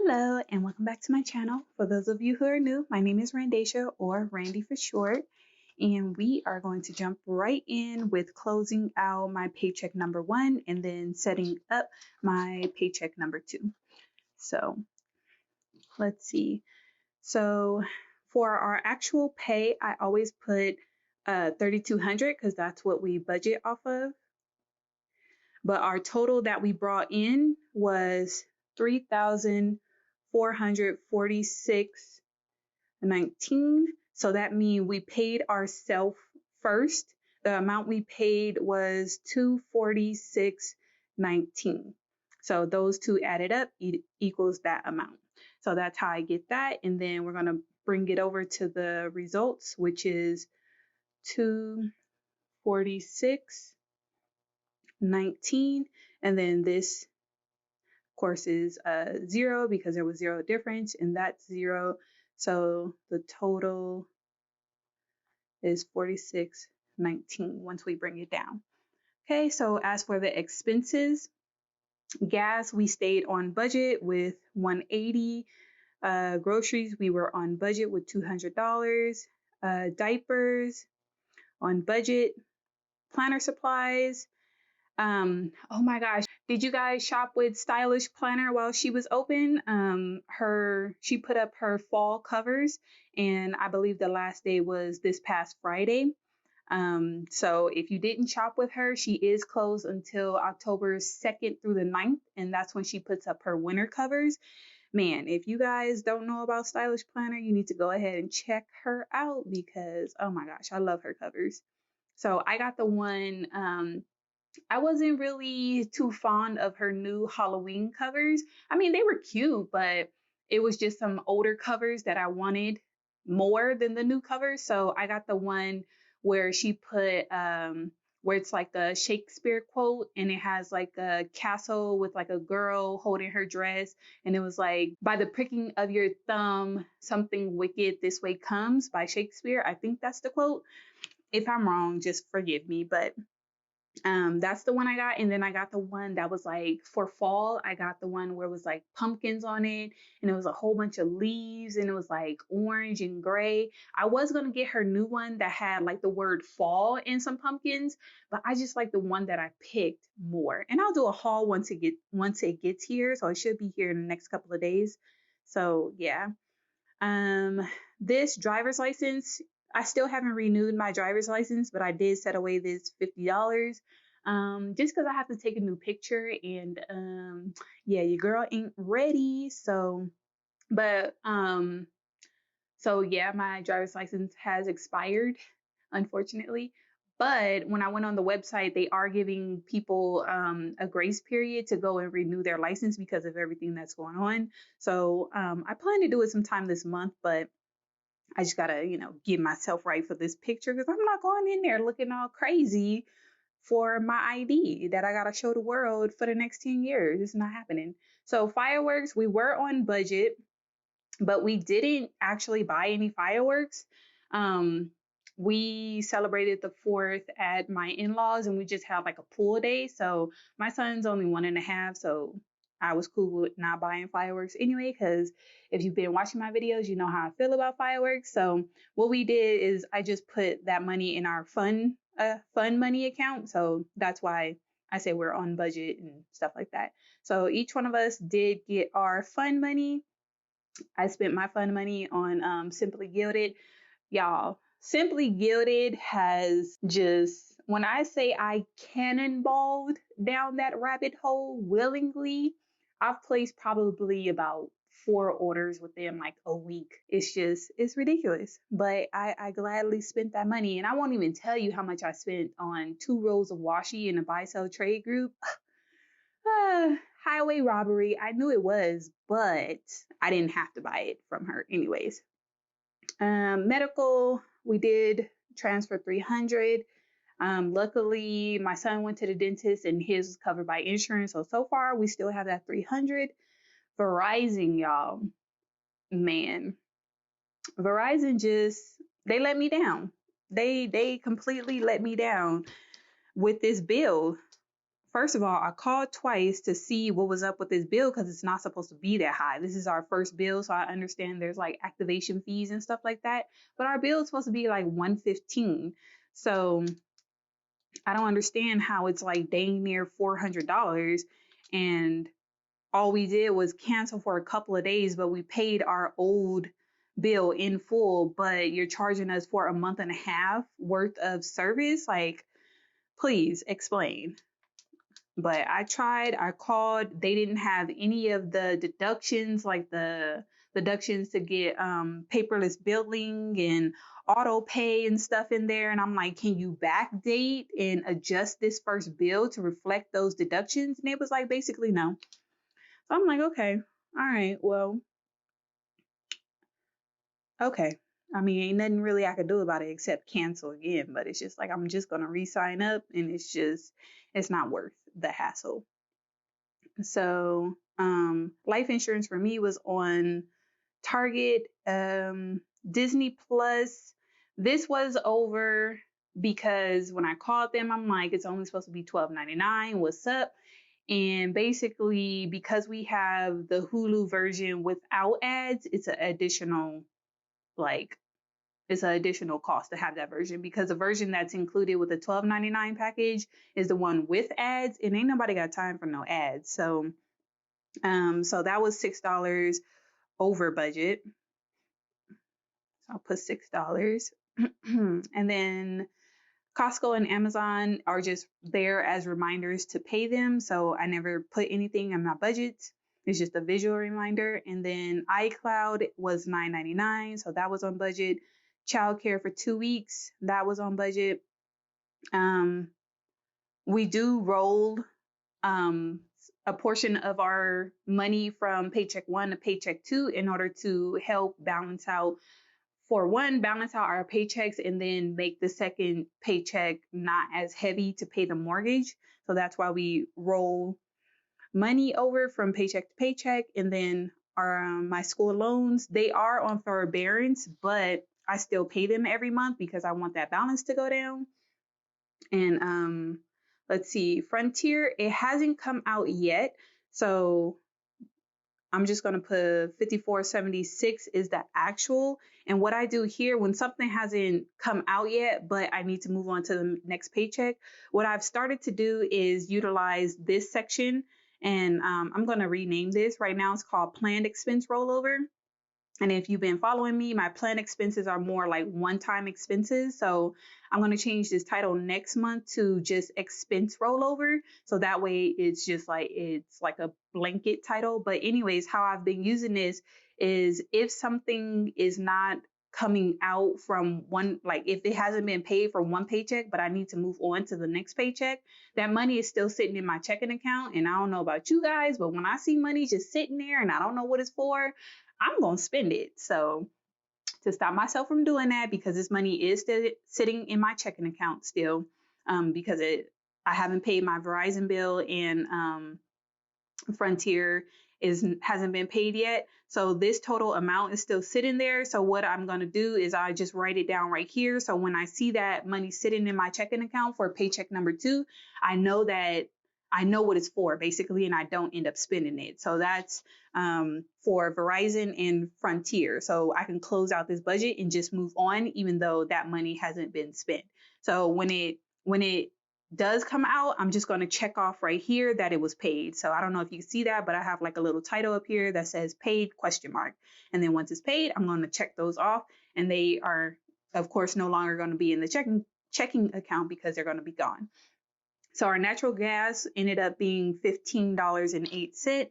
Hello and welcome back to my channel. For those of you who are new, my name is Randesha or Randy for short, and we are going to jump right in with closing out my paycheck number 1 and then setting up my paycheck number 2. So let's see. So for our actual pay, I always put $3,200 because that's what we budget off of. But our total that we brought in was $3,446.19. So that means we paid ourselves first. The amount we paid was $246.19. So those two added up equals that amount. So that's how I get that. And then we're going to bring it over to the results, which is $246.19. And then this, of course, is 0 because there was 0 difference, and that's 0. So the total is $46.19 once we bring it down. Okay, so as for the expenses, gas, we stayed on budget with $180. Groceries, we were on budget with $200. Diapers, on budget. Planner supplies. Oh my gosh, did you guys shop with Stylish Planner while she was open? She put up her fall covers, and I believe the last day was this past Friday. So if you didn't shop with her, she is closed until October 2nd through the 9th, and that's when she puts up her winter covers. Man, if you guys don't know about Stylish Planner, you need to go ahead and check her out because, oh my gosh, I love her covers. So I got the one, I wasn't really too fond of her new Halloween covers. I mean, they were cute, but it was just some older covers that I wanted more than the new covers. So I got the one where she put, where it's like a Shakespeare quote and it has like a castle with like a girl holding her dress. And it was like, by the pricking of your thumb, something wicked this way comes, by Shakespeare. I think that's the quote. If I'm wrong, just forgive me. But that's the one I got. And then I got the one that was like for fall. I got the one where it was like pumpkins on it, and it was a whole bunch of leaves, and it was like orange and gray. I was gonna get her new one that had like the word fall and some pumpkins, but I just like the one that I picked more. And I'll do a haul once it gets here. So it should be here in the next couple of days. So yeah. This driver's license, I still haven't renewed my driver's license, but I did set away this $50. Just because I have to take a new picture, and yeah, your girl ain't ready. So yeah, my driver's license has expired, unfortunately. But when I went on the website, they are giving people a grace period to go and renew their license because of everything that's going on. So I plan to do it sometime this month, but I just gotta, get myself right for this picture because I'm not going in there looking all crazy for my ID that I gotta show the world for the next 10 years. It's not happening. So fireworks, we were on budget, but we didn't actually buy any fireworks. We celebrated the 4th at my in-laws, and we just had like a pool day. So my son's only 1.5, so I was cool with not buying fireworks anyway, because if you've been watching my videos, you know how I feel about fireworks. So what we did is I just put that money in our fun money account. So that's why I say we're on budget and stuff like that. So each one of us did get our fun money. I spent my fun money on Simply Gilded. Y'all, Simply Gilded has just, when I say I cannonballed down that rabbit hole willingly, I've placed probably about 4 orders within like a week. It's ridiculous. But I gladly spent that money. And I won't even tell you how much I spent on 2 rolls of washi in a buy sell trade group. Highway robbery. I knew it was, but I didn't have to buy it from her anyways. Medical, we did transfer $300. Luckily, my son went to the dentist and his was covered by insurance. So far, we still have that $300. Verizon, y'all, man, Verizon they let me down. They completely let me down with this bill first of all, I called twice to see what was up with this bill because it's not supposed to be that high. This is our first bill, so I understand there's like activation fees and stuff like that. But our bill is supposed to be like $115. So I don't understand how it's like dang near $400, and all we did was cancel for a couple of days, but we paid our old bill in full, but you're charging us for a month and a half worth of service. Like, please explain. But I tried, I called, they didn't have any of the deductions, like the deductions to get paperless billing and auto pay and stuff in there. And I'm like, can you backdate and adjust this first bill to reflect those deductions? And it was like, basically, no. So I'm like, okay, all right, well, okay. I mean, ain't nothing really I could do about it except cancel again. But it's just like, I'm just going to re sign up, and it's not worth the hassle. So, life insurance for me was on Target, Disney Plus. This was over because when I called them, I'm like, it's only supposed to be $12.99. What's up? And basically, because we have the Hulu version without ads, like it's an additional cost to have that version, because the version that's included with the $12.99 package is the one with ads, and ain't nobody got time for no ads. So that was $6 over budget. So I'll put $6. And then Costco and Amazon are just there as reminders to pay them. So I never put anything in my budget. It's just a visual reminder. And then iCloud was $9.99. So that was on budget. Childcare for 2 weeks. That was on budget. We do roll a portion of our money from paycheck 1 to paycheck 2 in order to help balance out our paychecks, and then make the second paycheck not as heavy to pay the mortgage. So that's why we roll money over from paycheck to paycheck. And then my school loans, they are on forbearance, but I still pay them every month because I want that balance to go down. And let's see, Frontier, it hasn't come out yet, so I'm just going to put 5476 is the actual. And what I do here, when something hasn't come out yet, but I need to move on to the next paycheck, what I've started to do is utilize this section. And I'm going to rename this. Right now it's called Planned Expense Rollover. And if you've been following me, my planned expenses are more like one-time expenses. So I'm going to change this title next month to just expense rollover. So that way it's like a blanket title. But anyways, how I've been using this is if something is not coming out from one, like if it hasn't been paid for one paycheck, but I need to move on to the next paycheck, that money is still sitting in my checking account. And I don't know about you guys, but when I see money just sitting there and I don't know what it's for, I'm going to spend it. So to stop myself from doing that, because this money is still sitting in my checking account still, because I haven't paid my Verizon bill, and Frontier hasn't been paid yet. So this total amount is still sitting there. So what I'm going to do is I just write it down right here. So when I see that money sitting in my checking account for paycheck number 2, I know what it's for basically, and I don't end up spending it. So that's for Verizon and Frontier. So I can close out this budget and just move on, even though that money hasn't been spent. So when it does come out, I'm just going to check off right here that it was paid. So I don't know if you see that, but I have like a little title up here that says paid ? And then once it's paid, I'm going to check those off, and they are of course no longer going to be in the checking account because they're going to be gone. So our natural gas ended up being $15.08.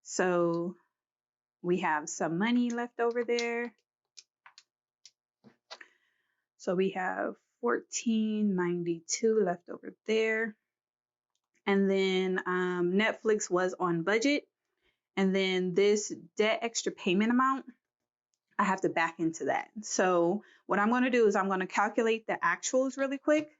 So we have some money left over there. So we have $14.92 left over there. And then Netflix was on budget. And then this debt extra payment amount, I have to back into that. So what I'm going to do is I'm going to calculate the actuals really quick.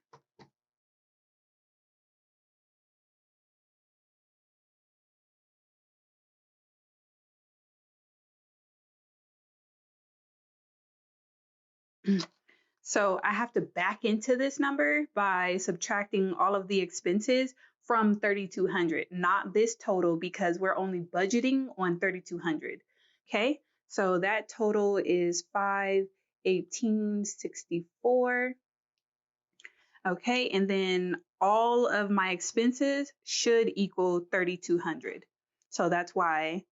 So I have to back into this number by subtracting all of the expenses from 3,200, not this total because we're only budgeting on 3,200. Okay, so that total is 518.64. Okay, and then all of my expenses should equal 3,200. So that's why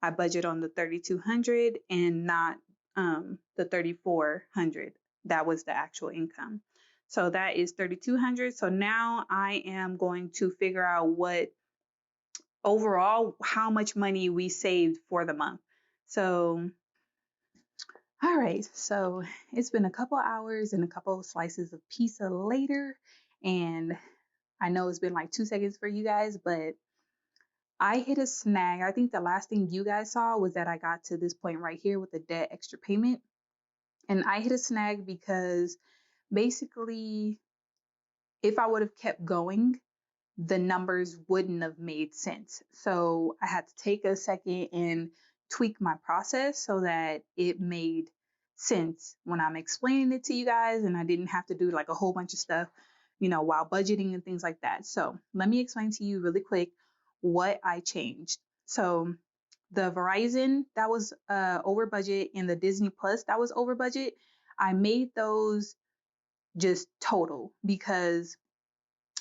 I budget on the 3,200 and not the 3,400. That was the actual income. So that is 3,200. So now I am going to figure out what overall how much money we saved for the month. So all right, so it's been a couple hours and a couple of slices of pizza later, and I know it's been like 2 seconds for you guys, but I hit a snag. I think the last thing you guys saw was that I got to this point right here with the debt extra payment. And I hit a snag because basically, if I would have kept going, the numbers wouldn't have made sense. So I had to take a second and tweak my process so that it made sense when I'm explaining it to you guys, and I didn't have to do like a whole bunch of stuff, while budgeting and things like that. So let me explain to you really quick what I changed. So the Verizon, that was over budget, and the Disney Plus, that was over budget. I made those just total because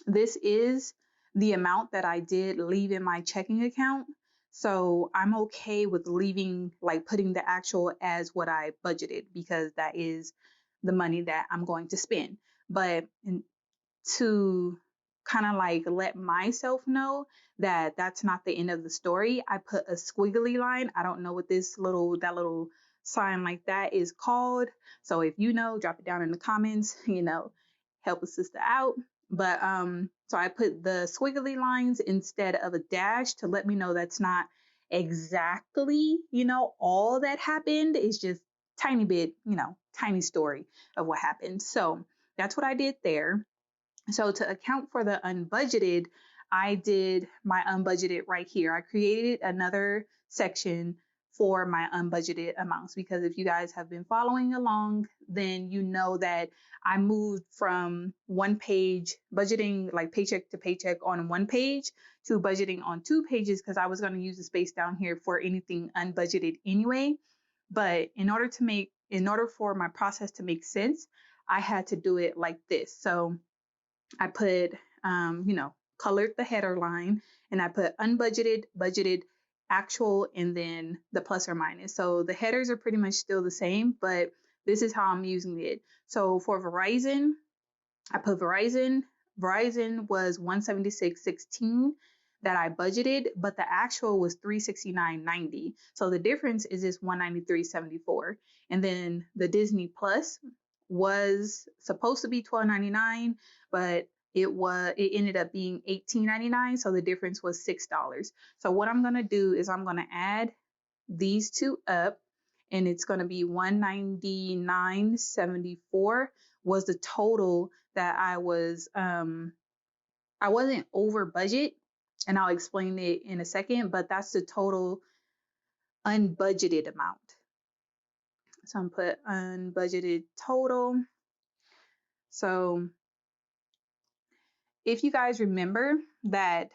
this is the amount that I did leave in my checking account. So I'm okay with leaving, like putting the actual as what I budgeted because that is the money that I'm going to spend. But to kind of like let myself know that that's not the end of the story, I put a squiggly line. I don't know what that little sign like that is called. So if you know, drop it down in the comments, help a sister out. But so I put the squiggly lines instead of a dash to let me know that's not exactly, all that happened. It's just tiny bit, tiny story of what happened. So that's what I did there. So to account for the unbudgeted, I did my unbudgeted right here. I created another section for my unbudgeted amounts because if you guys have been following along, then you know that I moved from one page budgeting like paycheck to paycheck on one page to budgeting on 2 pages because I was going to use the space down here for anything unbudgeted anyway. But in order for my process to make sense, I had to do it like this. So I put, colored the header line, and I put unbudgeted, budgeted, actual, and then the plus or minus. So the headers are pretty much still the same, but this is how I'm using it. So for Verizon, I put Verizon. Verizon was 176.16 that I budgeted, but the actual was 369.90. So the difference is this 193.74. And then the Disney Plus was supposed to be $12.99, but it ended up being $18.99. So the difference was $6. So what I'm gonna do is I'm gonna add these two up, and it's gonna be 199.74 was the total that I wasn't over budget, and I'll explain it in a second, but that's the total unbudgeted amount. So I'm put unbudgeted total. So if you guys remember that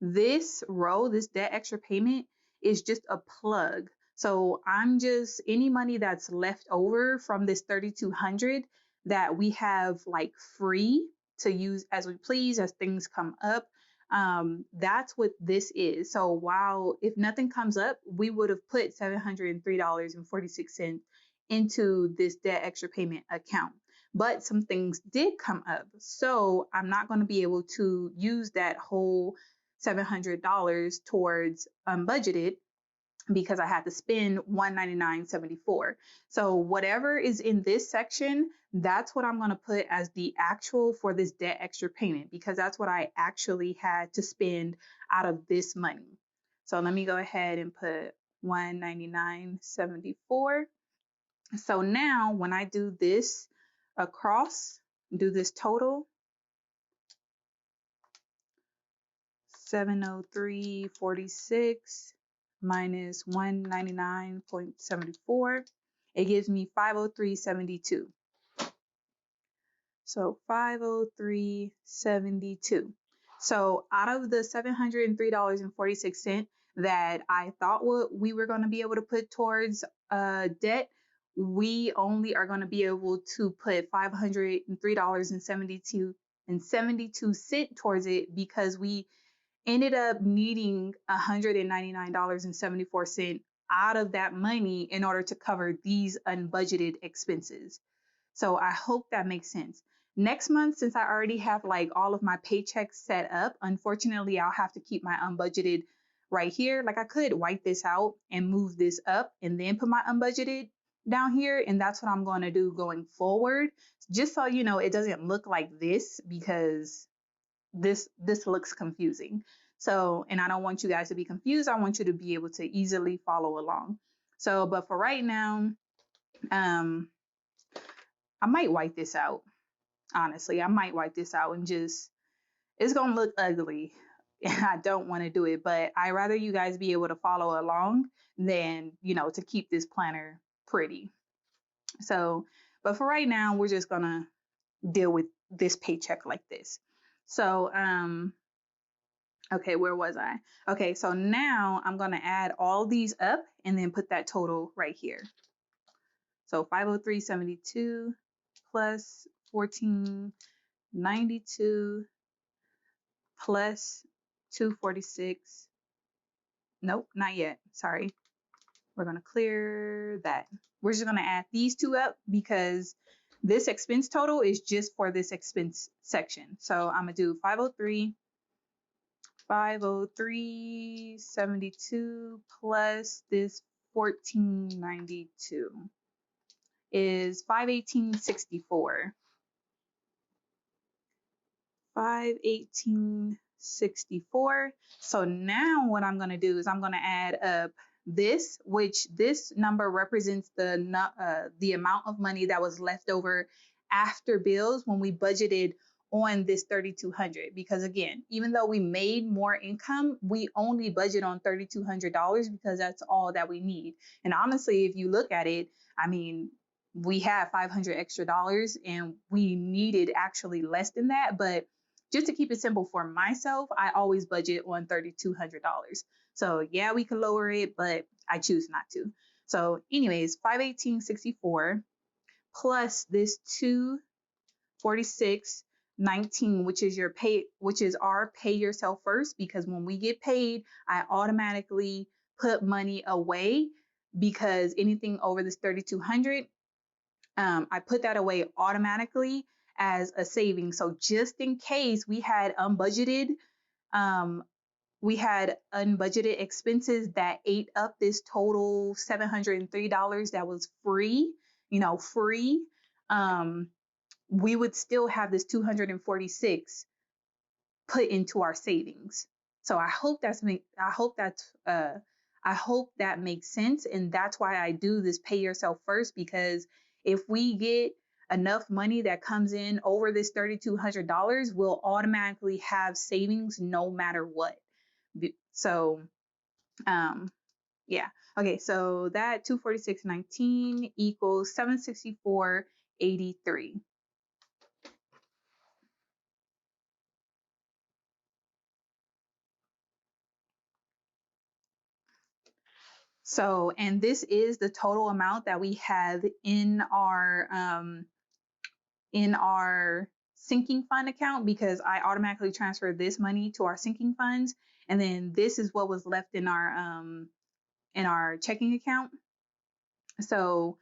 this row, this debt extra payment is just a plug. So I'm just any money that's left over from this 3,200 that we have like free to use as we please as things come up. That's what this is. So while if nothing comes up, we would have put $703.46 into this debt extra payment account. But some things did come up. So I'm not going to be able to use that whole $700 towards budgeted because I had to spend $199.74. So whatever is in this section, that's what I'm going to put as the actual for this debt extra payment because that's what I actually had to spend out of this money. So let me go ahead and put $199.74. So now when I do this across, do this total, 703.46 minus 199.74, it gives me 503.72. So 503.72. So out of the $703.46 that I thought we were going to be able to put towards debt, we only are going to be able to put $503.72 towards it because we ended up needing $199.74 out of that money in order to cover these unbudgeted expenses. So I hope that makes sense. Next month, since I already have like all of my paychecks set up, unfortunately, I'll have to keep my unbudgeted right here. Like I could wipe this out and move this up and then put my unbudgeted down here. And that's what I'm going to do going forward. Just so you know, it doesn't look like this because this looks confusing. So, and I don't want you guys to be confused. I want you to be able to easily follow along. So, but for right now, I might wipe this out. Honestly, I might wipe this out and just, it's going to look ugly. And I don't want to do it, but I rather you guys be able to follow along than, you know, to keep this planner pretty. So, but for right now, we're just going to deal with this paycheck like this. So, okay, where was I? Okay, so now I'm going to add all these up and then put that total right here. So 503.72 plus 1492 plus 246. Nope, not yet. Sorry. We're going to clear that. We're just going to add these two up because this expense total is just for this expense section. So I'm going to do 503.72 plus this 1492 is 518.64. 518.64. So now what I'm going to do is I'm going to add up this, which this number represents the amount of money that was left over after bills when we budgeted on this $3,200. Because again, even though we made more income, we only budget on $3,200 because that's all that we need. And honestly, if you look at it, I mean, we have $500 extra and we needed actually less than that. But just to keep it simple for myself, I always budget on $3,200. So yeah, we can lower it, but I choose not to. So anyways, 518.64 plus this 246.19, which is our pay yourself first, because when we get paid, I automatically put money away because anything over this 3,200, I put that away automatically as a saving. So just in case we had unbudgeted expenses that ate up this total $703 that was free, we would still have this 246 put into our savings. So I hope that makes sense. And that's why I do this pay yourself first, because if we get enough money that comes in over this $3,200, we'll automatically have savings no matter what. So, yeah. Okay. So that 246.19 equals 764.83. So, and this is the total amount that we have in our sinking fund account, because I automatically transfer this money to our sinking funds, and then this is what was left in our checking account. So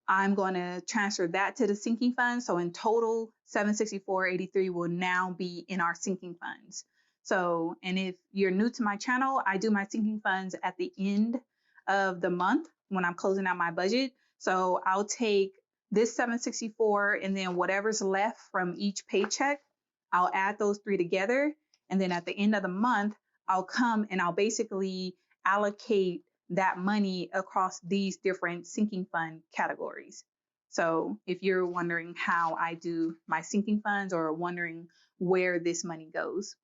I'm going to transfer that to the sinking fund. So in total, 764.83 will now be in our sinking funds. So, and if you're new to my channel, I do my sinking funds at the end of the month when I'm closing out my budget. So I'll take this 764 and then whatever's left from each paycheck, I'll add those three together. And then at the end of the month, I'll come and I'll basically allocate that money across these different sinking fund categories. So if you're wondering how I do my sinking funds or wondering where this money goes.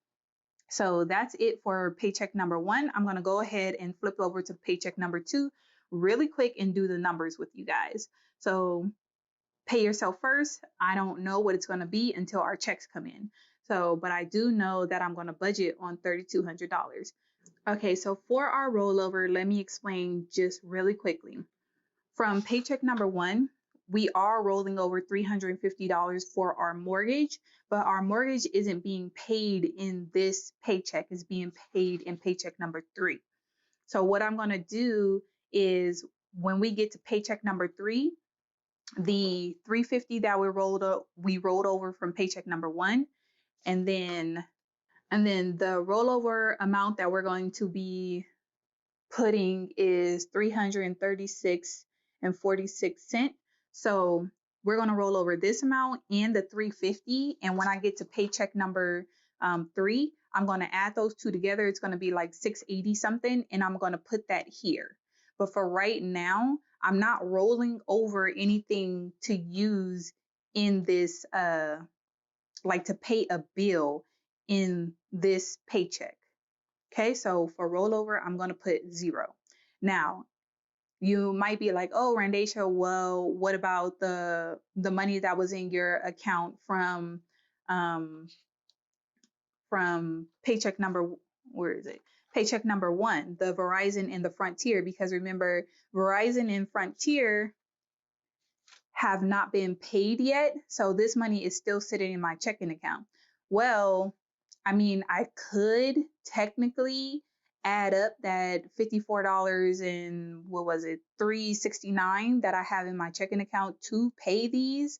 So that's it for paycheck number 1. I'm going to go ahead and flip over to paycheck number 2 really quick and do the numbers with you guys. So pay yourself first. I don't know what it's going to be until our checks come in. So, but I do know that I'm going to budget on $3,200. Okay, so for our rollover, let me explain just really quickly. From paycheck number one, we are rolling over $350 for our mortgage, but our mortgage isn't being paid in this paycheck, it's being paid in paycheck number three. So what I'm going to do is when we get to paycheck number three, the 350 that we rolled over from paycheck number one, and then the rollover amount that we're going to be putting is 336 and 46 cents. So we're going to roll over this amount and the 350. And when I get to paycheck number three, I'm going to add those two together. It's going to be like 680 something, and I'm going to put that here. But for right now, I'm not rolling over anything to use in this, like to pay a bill in this paycheck. Okay, so for rollover, I'm going to put 0. Now, you might be like, oh, Randesha, well, what about the money that was in your account um, from paycheck number, where is it? Paycheck number one, the Verizon and the Frontier, because remember, Verizon and Frontier have not been paid yet. So this money is still sitting in my checking account. Well, I mean, I could technically add up that $54 and what was it, $369 that I have in my checking account to pay these.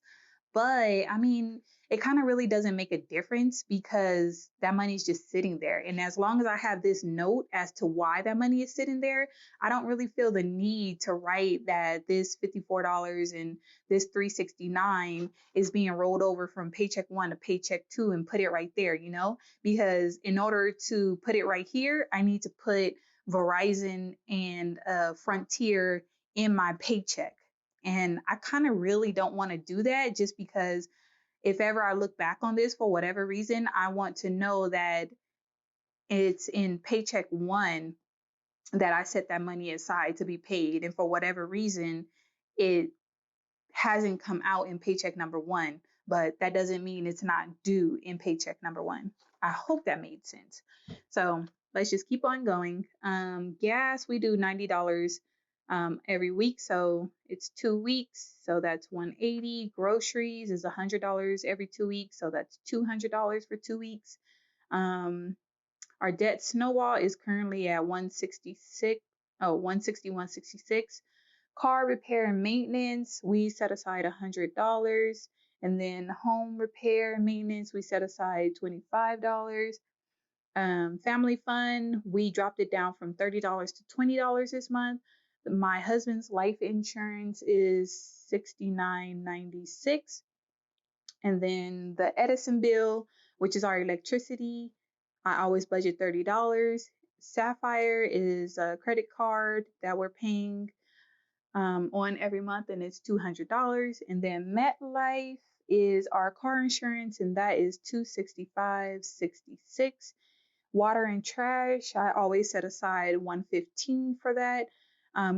But I mean, it kind of really doesn't make a difference because that money is just sitting there. And as long as I have this note as to why that money is sitting there, I don't really feel the need to write that this $54 and this $369 is being rolled over from paycheck one to paycheck two and put it right there, because in order to put it right here, I need to put Verizon and Frontier in my paycheck. And I kind of really don't want to do that just because if ever I look back on this for whatever reason, I want to know that it's in paycheck one that I set that money aside to be paid. And for whatever reason, it hasn't come out in paycheck number one, but that doesn't mean it's not due in paycheck number one. I hope that made sense. So let's just keep on going. Gas, we do $90 every week, so it's 2 weeks, so that's $180. Groceries is $100 every 2 weeks, so that's $200 for 2 weeks. Our debt snowball is currently at 166. 166. Car repair and maintenance, we set aside $100. And then home repair and maintenance, we set aside $25. Family fund, we dropped it down from $30 to $20 this month. My husband's life insurance is $69.96. And then the Edison bill, which is our electricity, I always budget $30. Sapphire is a credit card that we're paying on every month, and it's $200. And then MetLife is our car insurance, and that is $265.66. Water and trash, I always set aside $115 for that.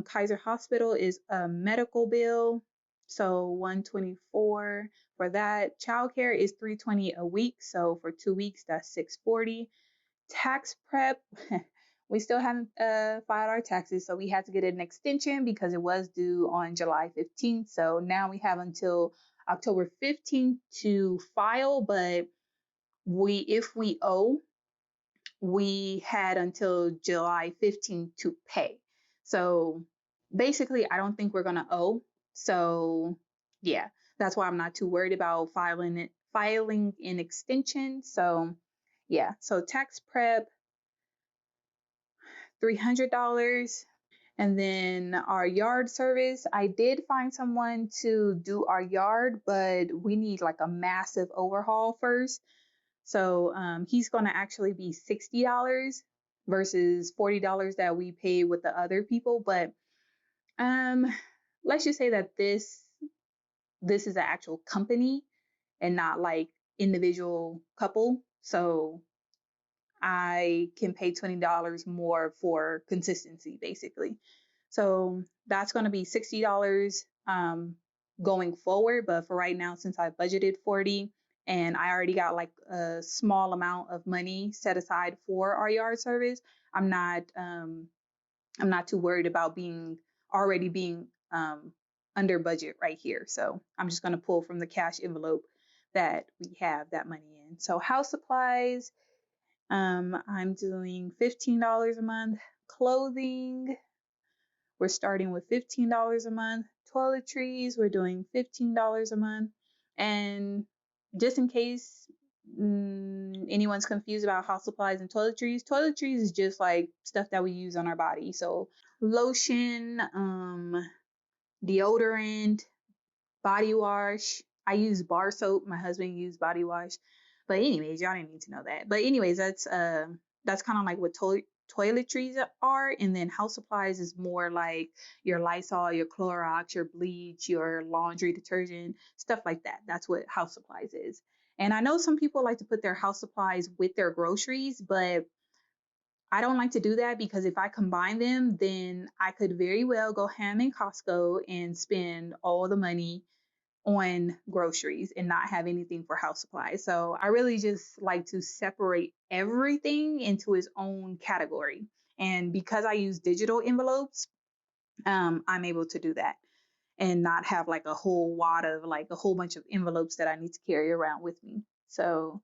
Kaiser Hospital is a medical bill, so $124 for that. Childcare is $320 a week, so for 2 weeks that's $640. Tax prep, we still haven't filed our taxes, so we had to get an extension because it was due on July 15th. So now we have until October 15th to file, but if we owe, we had until July 15th to pay. So basically, I don't think we're going to owe. So yeah, that's why I'm not too worried about filing an extension. So yeah, so tax prep, $300. And then our yard service, I did find someone to do our yard, but we need like a massive overhaul first. So he's going to actually be $60 versus $40 that we pay with the other people. But let's just say that this is an actual company and not like individual couple. So I can pay $20 more for consistency, basically. So that's going to be $60 going forward. But for right now, since I budgeted $40, and I already got like a small amount of money set aside for our yard service, I'm not too worried about already being under budget right here. So I'm just going to pull from the cash envelope that we have that money in. So house supplies, I'm doing $15 a month. Clothing, we're starting with $15 a month. Toiletries, we're doing $15 a month. And just in case anyone's confused about house supplies and toiletries is just like stuff that we use on our body. So lotion, deodorant, body wash. I use bar soap. My husband used body wash. But anyways, y'all didn't need to know that. But anyways, that's kind of like what toiletries are. And then house supplies is more like your Lysol, your Clorox, your bleach, your laundry detergent, stuff like that. That's what house supplies is. And I know some people like to put their house supplies with their groceries, but I don't like to do that because if I combine them, then I could very well go ham in Costco and spend all the money on groceries and not have anything for house supplies. So I really just like to separate everything into its own category. And because I use digital envelopes, I'm able to do that and not have like a whole wad of like a whole bunch of envelopes that I need to carry around with me. So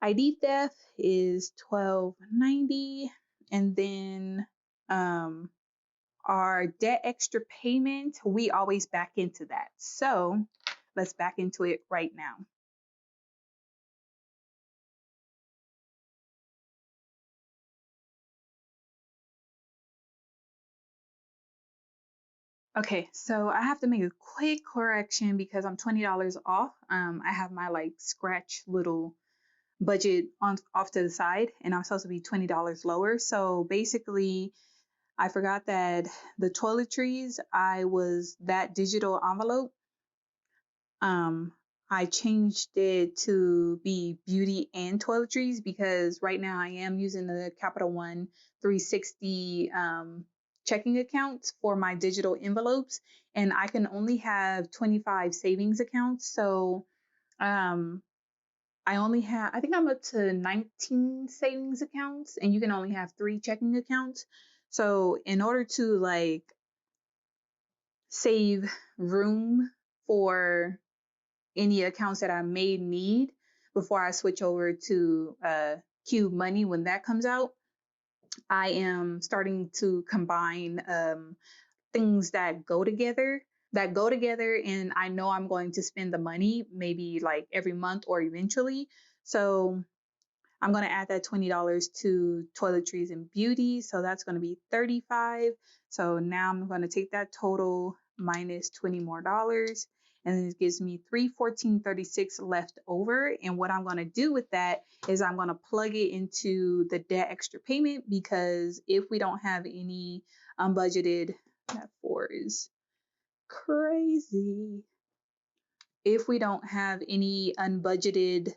ID theft is $12.90, and then our debt extra payment, we always back into that. So let's back into it right now. Okay, so I have to make a quick correction because I'm $20 off. I have my like scratch little budget on off to the side, and I'm supposed to be $20 lower. So basically, I forgot that the toiletries, I was that digital envelope. Um, I changed it to be beauty and toiletries because right now I am using the Capital One 360 checking accounts for my digital envelopes, and I can only have 25 savings accounts. So um, I think I'm up to 19 savings accounts, and you can only have 3 checking accounts. So in order to like save room for any accounts that I may need before I switch over to Cube Money when that comes out, I am starting to combine things that go together and I know I'm going to spend the money maybe like every month or eventually. So I'm going to add that $20 to toiletries and beauty. So that's going to be $35. So now I'm going to take that total minus $20 more. And then it gives me $314.36 left over. And what I'm going to do with that is I'm going to plug it into the debt extra payment because if we don't have any unbudgeted, that 4 is crazy. If we don't have any unbudgeted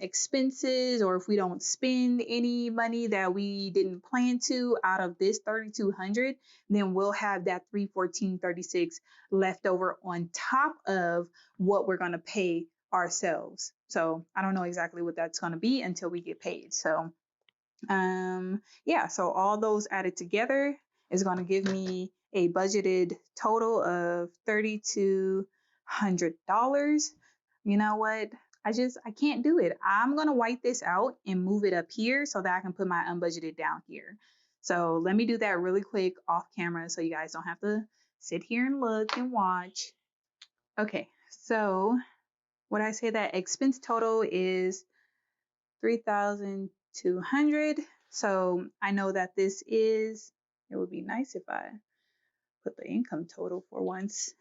expenses, or if we don't spend any money that we didn't plan to out of this 3,200, then we'll have that 314.36 left over on top of what we're going to pay ourselves. So I don't know exactly what that's going to be until we get paid. So yeah, so all those added together is going to give me a budgeted total of $3,200. You know what? I can't do it. I'm going to white this out and move it up here so that I can put my unbudgeted down here. So let me do that really quick off camera so you guys don't have to sit here and look and watch. Okay, so what I say that expense total is 3,200. So I know that it would be nice if I put the income total for once.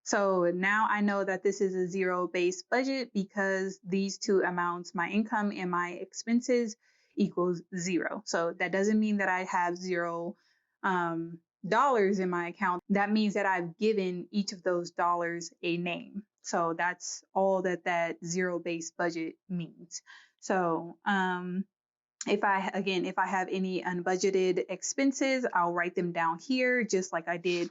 So now I know that this is a zero-based budget because these two amounts, my income and my expenses, equals 0. So that doesn't mean that I have $0 in my account. That means that I've given each of those dollars a name. So that's all that zero-based budget means. So if I have any unbudgeted expenses, I'll write them down here, just like I did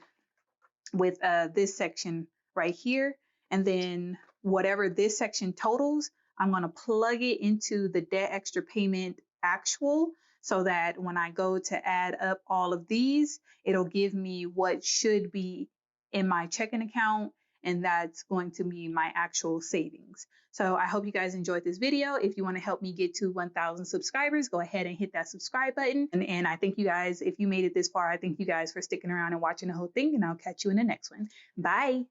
with this section right here. And then whatever this section totals, I'm going to plug it into the debt extra payment actual, so that when I go to add up all of these, it'll give me what should be in my checking account, and that's going to be my actual savings. So I hope you guys enjoyed this video. If you want to help me get to 1,000 subscribers, go ahead and hit that subscribe button. And I thank you guys, if you made it this far, I thank you guys for sticking around and watching the whole thing, and I'll catch you in the next one. Bye.